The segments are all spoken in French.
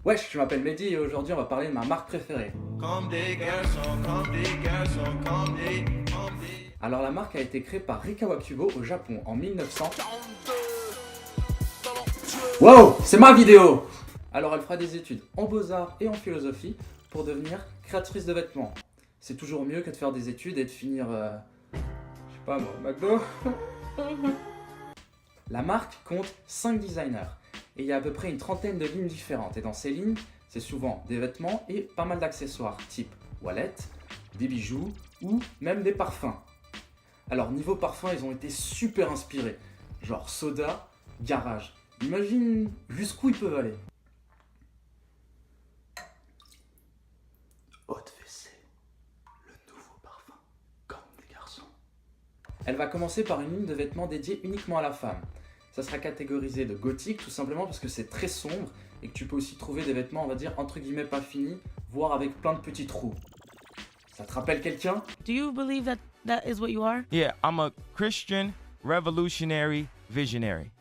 Wesh, je m'appelle Mehdi et aujourd'hui on va parler de ma marque préférée. Alors la marque a été créée par Rika Wakubo au Japon en 1900. Wow, c'est ma vidéo! Alors elle fera des études en beaux-arts et en philosophie pour devenir créatrice de vêtements. C'est toujours mieux que de faire des études et de finir, je sais pas moi, McDo. La marque compte 5 designers et il y a à peu près une trentaine de lignes différentes. Et dans ces lignes, c'est souvent des vêtements et pas mal d'accessoires type wallet, des bijoux ou même des parfums. Alors niveau parfum, ils ont été super inspirés, genre soda, garage. Imagine jusqu'où ils peuvent aller. Haute WC, le nouveau parfum, comme des garçons. Elle va commencer par une ligne de vêtements dédiée uniquement à la femme. Ça sera catégorisé de gothique tout simplement parce que c'est très sombre et que tu peux aussi trouver des vêtements, on va dire, entre guillemets pas finis, voire avec plein de petits trous. Ça te rappelle quelqu'un? Do you believe that is what you are? Yeah, I'm a Christian revolutionary visionary.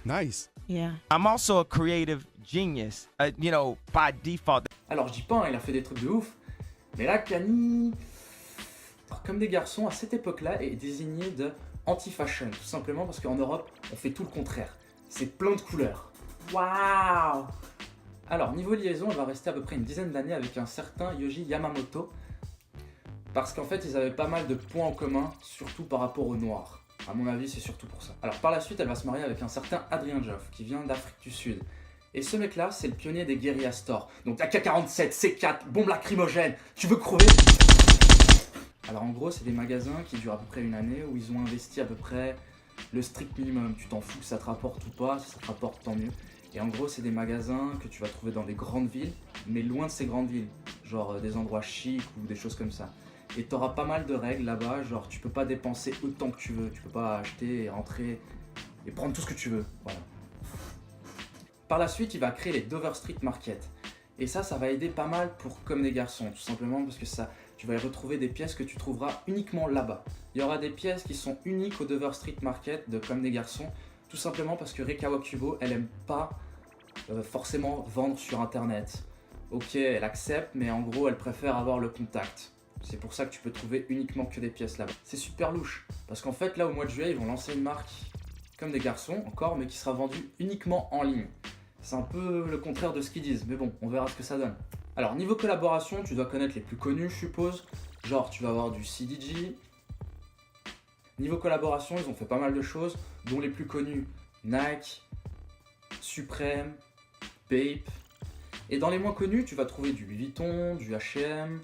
Nice. Yeah. I'm also a creative genius, by default. Alors je dis pas, hein, il a fait des trucs de ouf, mais là Kanye, comme des garçons, à cette époque-là, est désigné de anti-fashion, tout simplement parce qu'en Europe, on fait tout le contraire. C'est plein de couleurs. Waouh! Alors, niveau liaison, elle va rester à peu près une dizaine d'années avec un certain Yohji Yamamoto, parce qu'en fait, ils avaient pas mal de points en commun, surtout par rapport aux Noirs. À mon avis, c'est surtout pour ça. Alors, par la suite, elle va se marier avec un certain Adrien Joff, qui vient d'Afrique du Sud. Et ce mec-là, c'est le pionnier des guérilla stores. Donc, AK-47, C4, bombe lacrymogène, tu veux crever? Alors en gros, c'est des magasins qui durent à peu près une année où ils ont investi à peu près le strict minimum. Tu t'en fous que ça te rapporte ou pas, si ça te rapporte tant mieux. Et en gros, c'est des magasins que tu vas trouver dans des grandes villes, mais loin de ces grandes villes. Genre des endroits chics ou des choses comme ça. Et tu auras pas mal de règles là-bas, genre tu peux pas dépenser autant que tu veux. Tu peux pas acheter et rentrer et prendre tout ce que tu veux. Voilà. Par la suite, il va créer les Dover Street Market. Et ça va aider pas mal pour Comme des garçons, tout simplement parce que ça, tu vas y retrouver des pièces que tu trouveras uniquement là-bas. Il y aura des pièces qui sont uniques au Dover Street Market de Comme des garçons, tout simplement parce que Rika Wakubo, elle aime pas forcément vendre sur internet. Ok, elle accepte, mais en gros, elle préfère avoir le contact. C'est pour ça que tu peux trouver uniquement que des pièces là-bas. C'est super louche, parce qu'en fait, là, au mois de juillet, ils vont lancer une marque Comme des garçons, encore, mais qui sera vendue uniquement en ligne. C'est un peu le contraire de ce qu'ils disent, mais bon, on verra ce que ça donne. Alors, niveau collaboration, tu dois connaître les plus connus, je suppose. Genre, tu vas avoir du CDG. Niveau collaboration, ils ont fait pas mal de choses, dont les plus connus, Nike, Supreme, Bape. Et dans les moins connus, tu vas trouver du Louis Vuitton, du H&M,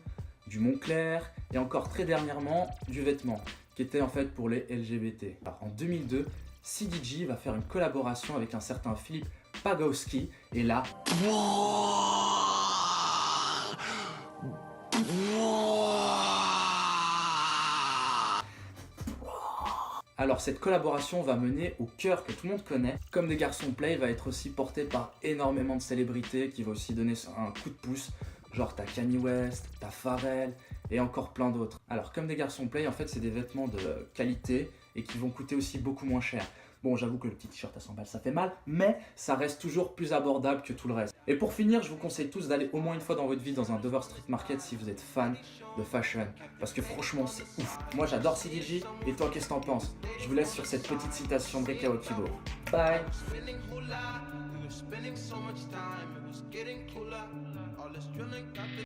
du Moncler, et encore très dernièrement, du vêtement, qui était en fait pour les LGBT. Alors, en 2002, CDG va faire une collaboration avec un certain Philippe Pagowski, et là... Alors cette collaboration va mener au cœur que tout le monde connaît. Comme des garçons play va être aussi porté par énormément de célébrités qui va aussi donner un coup de pouce. Genre t'as Kanye West, t'as Pharrell et encore plein d'autres. Alors comme des garçons play, en fait c'est des vêtements de qualité et qui vont coûter aussi beaucoup moins cher. Bon, j'avoue que le petit t-shirt à 100 balles ça fait mal, mais ça reste toujours plus abordable que tout le reste. Et pour finir, je vous conseille tous d'aller au moins une fois dans votre vie dans un Dover Street Market si vous êtes fan de fashion. Parce que franchement, c'est ouf. Moi j'adore CDG, et toi qu'est-ce que t'en penses? Je vous laisse sur cette petite citation de Rika Wakubo. Bye!